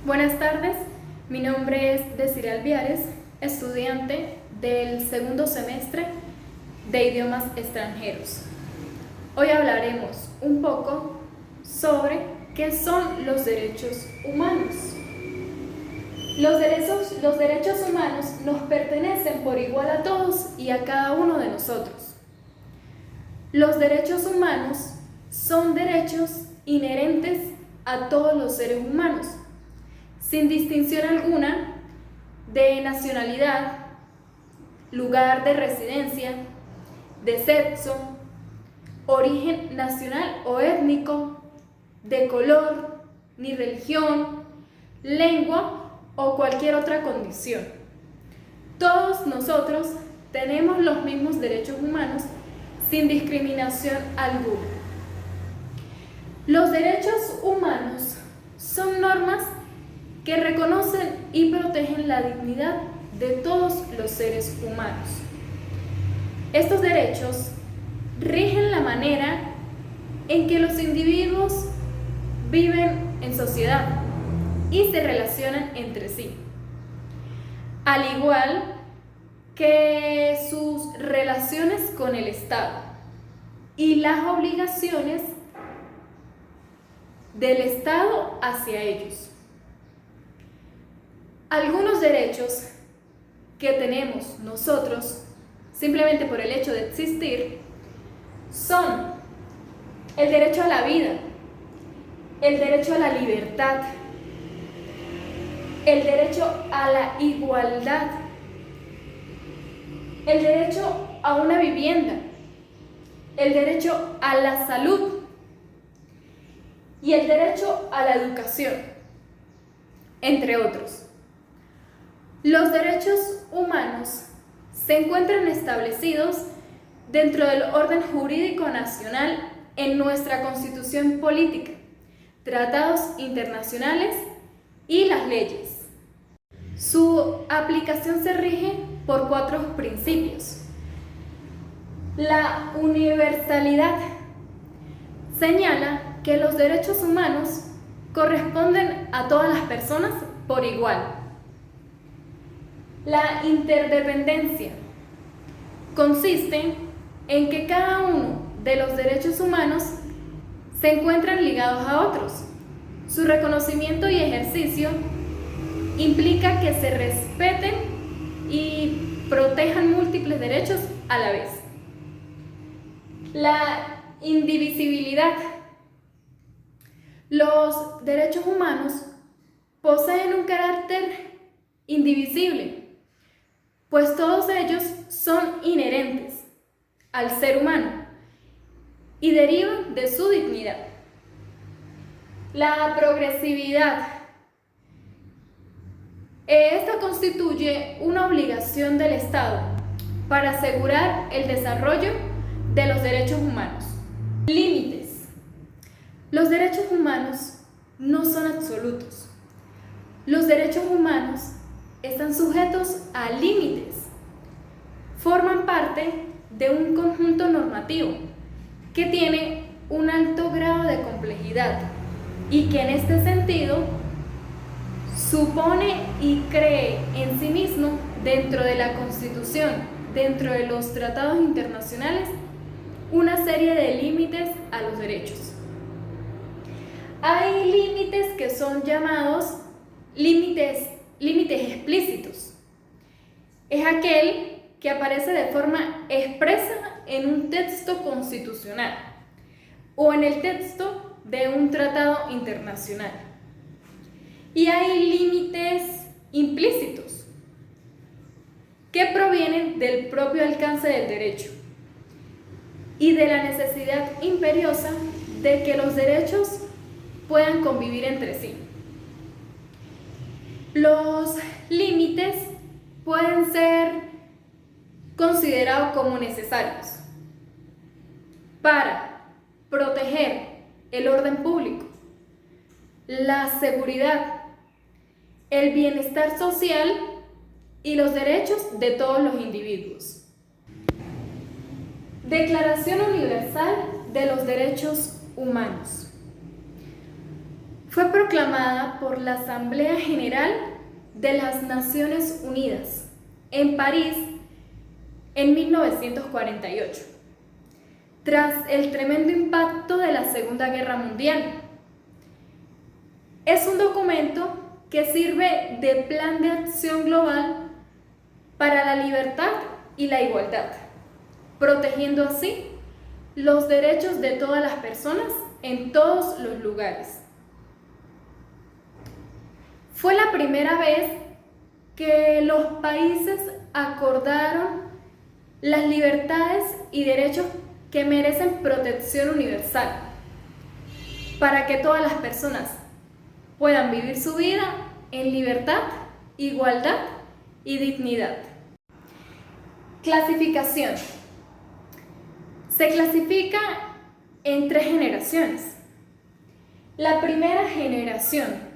Buenas tardes, mi nombre es Desiree Alviares, estudiante del segundo semestre de idiomas extranjeros. Hoy hablaremos un poco sobre qué son los derechos humanos. Los derechos humanos nos pertenecen por igual a todos y a cada uno de nosotros. Los derechos humanos son derechos inherentes a todos los seres humanos, sin distinción alguna de nacionalidad, lugar de residencia, de sexo, origen nacional o étnico, de color, ni religión, lengua o cualquier otra condición. Todos nosotros tenemos los mismos derechos humanos sin discriminación alguna. Los derechos humanos son normas que reconocen y protegen la dignidad de todos los seres humanos. Estos derechos rigen la manera en que los individuos viven en sociedad y se relacionan entre sí, al igual que sus relaciones con el Estado y las obligaciones del Estado hacia ellos. Algunos derechos que tenemos nosotros, simplemente por el hecho de existir, son el derecho a la vida, el derecho a la libertad, el derecho a la igualdad, el derecho a una vivienda, el derecho a la salud y el derecho a la educación, entre otros. Los derechos humanos se encuentran establecidos dentro del orden jurídico nacional en nuestra Constitución política, tratados internacionales y las leyes. Su aplicación se rige por 4 principios. La universalidad señala que los derechos humanos corresponden a todas las personas por igual. La interdependencia consiste en que cada uno de los derechos humanos se encuentran ligados a otros. Su reconocimiento y ejercicio implica que se respeten y protejan múltiples derechos a la vez. La indivisibilidad. Los derechos humanos poseen un carácter indivisible, pues todos ellos son inherentes al ser humano y derivan de su dignidad. La progresividad. Esta constituye una obligación del Estado para asegurar el desarrollo de los derechos humanos. Límites. Los derechos humanos no son absolutos. Los derechos humanos están sujetos a límites. Forman parte de un conjunto normativo que tiene un alto grado de complejidad y que en este sentido supone y cree en sí mismo, dentro de la Constitución, dentro de los tratados internacionales, una serie de límites a los derechos. Hay límites que son llamados límites explícitos. Es aquel que aparece de forma expresa en un texto constitucional o en el texto de un tratado internacional. Y hay límites implícitos que provienen del propio alcance del derecho y de la necesidad imperiosa de que los derechos puedan convivir entre sí. Los límites pueden ser considerados como necesarios para proteger el orden público, la seguridad, el bienestar social y los derechos de todos los individuos. Declaración Universal de los Derechos Humanos. Fue proclamada por la Asamblea General de las Naciones Unidas en París en 1948, tras el tremendo impacto de la Segunda Guerra Mundial. Es un documento que sirve de plan de acción global para la libertad y la igualdad, protegiendo así los derechos de todas las personas en todos los lugares. Fue la primera vez que los países acordaron las libertades y derechos que merecen protección universal, para que todas las personas puedan vivir su vida en libertad, igualdad y dignidad. Clasificación. Se clasifica en 3 generaciones. La primera generación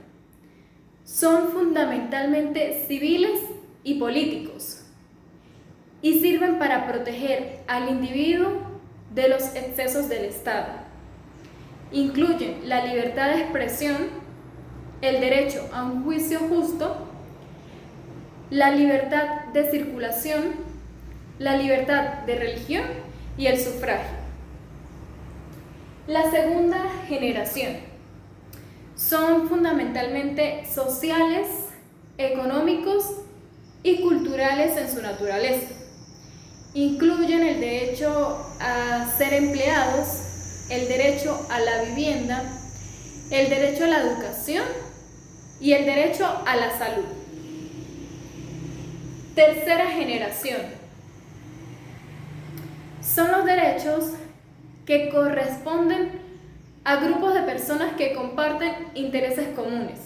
son fundamentalmente civiles y políticos y sirven para proteger al individuo de los excesos del Estado. Incluyen la libertad de expresión, el derecho a un juicio justo, la libertad de circulación, la libertad de religión y el sufragio. La segunda generación son fundamentalmente sociales, económicos y culturales en su naturaleza. Incluyen el derecho a ser empleados, el derecho a la vivienda, el derecho a la educación y el derecho a la salud. Tercera generación son los derechos que corresponden a grupos de personas que comparten intereses comunes,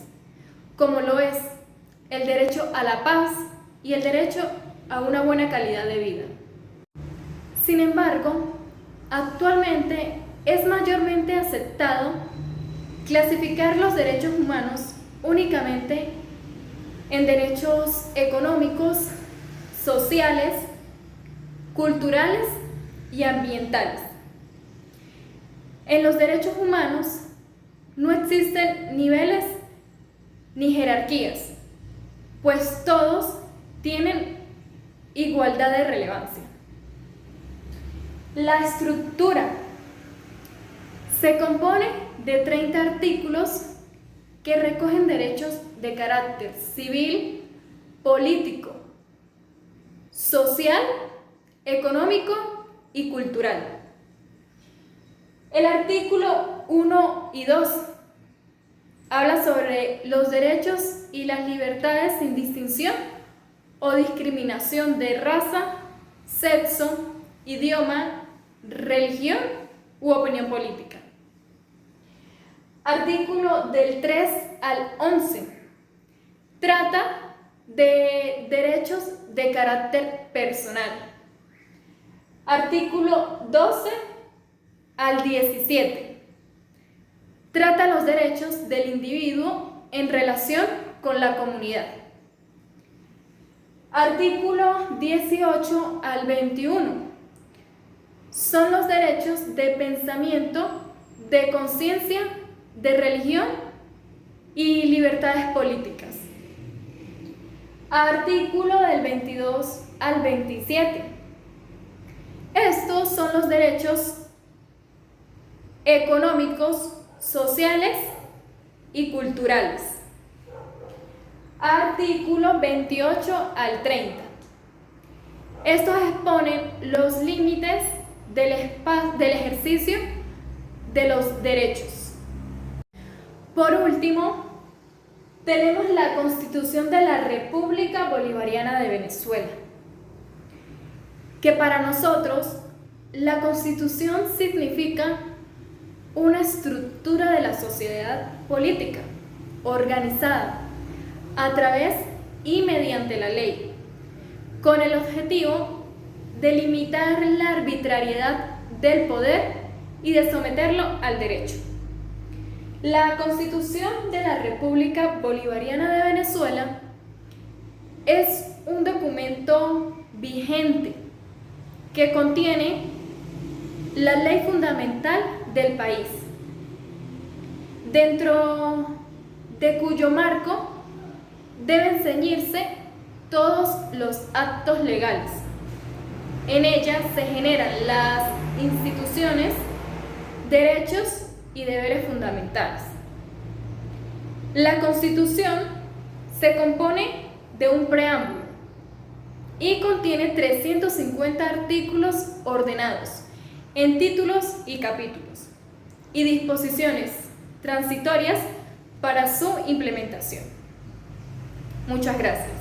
como lo es el derecho a la paz y el derecho a una buena calidad de vida. Sin embargo, actualmente es mayormente aceptado clasificar los derechos humanos únicamente en derechos económicos, sociales, culturales y ambientales. En los derechos humanos no existen niveles ni jerarquías, pues todos tienen igualdad de relevancia. La estructura se compone de 30 artículos que recogen derechos de carácter civil, político, social, económico y cultural. El artículo 1 y 2 habla sobre los derechos y las libertades sin distinción o discriminación de raza, sexo, idioma, religión u opinión política. Artículo del 3 al 11 trata de derechos de carácter personal. Artículo 12 al 17 trata los derechos del individuo en relación con la comunidad. Artículo 18 al 21 son los derechos de pensamiento, de conciencia, de religión y libertades políticas. Artículo del 22 al 27. Estos son los derechos económicos, sociales y culturales. Artículo 28 al 30. Estos exponen los límites del ejercicio de los derechos. Por último, tenemos la Constitución de la República Bolivariana de Venezuela, que para nosotros la Constitución significa una estructura de la sociedad política organizada a través y mediante la ley, con el objetivo de limitar la arbitrariedad del poder y de someterlo al derecho. La Constitución de la República Bolivariana de Venezuela es un documento vigente que contiene la ley fundamental del país, dentro de cuyo marco deben ceñirse todos los actos legales. En ella se generan las instituciones, derechos y deberes fundamentales. La Constitución se compone de un preámbulo y contiene 350 artículos ordenados en títulos y capítulos y disposiciones transitorias para su implementación. Muchas gracias.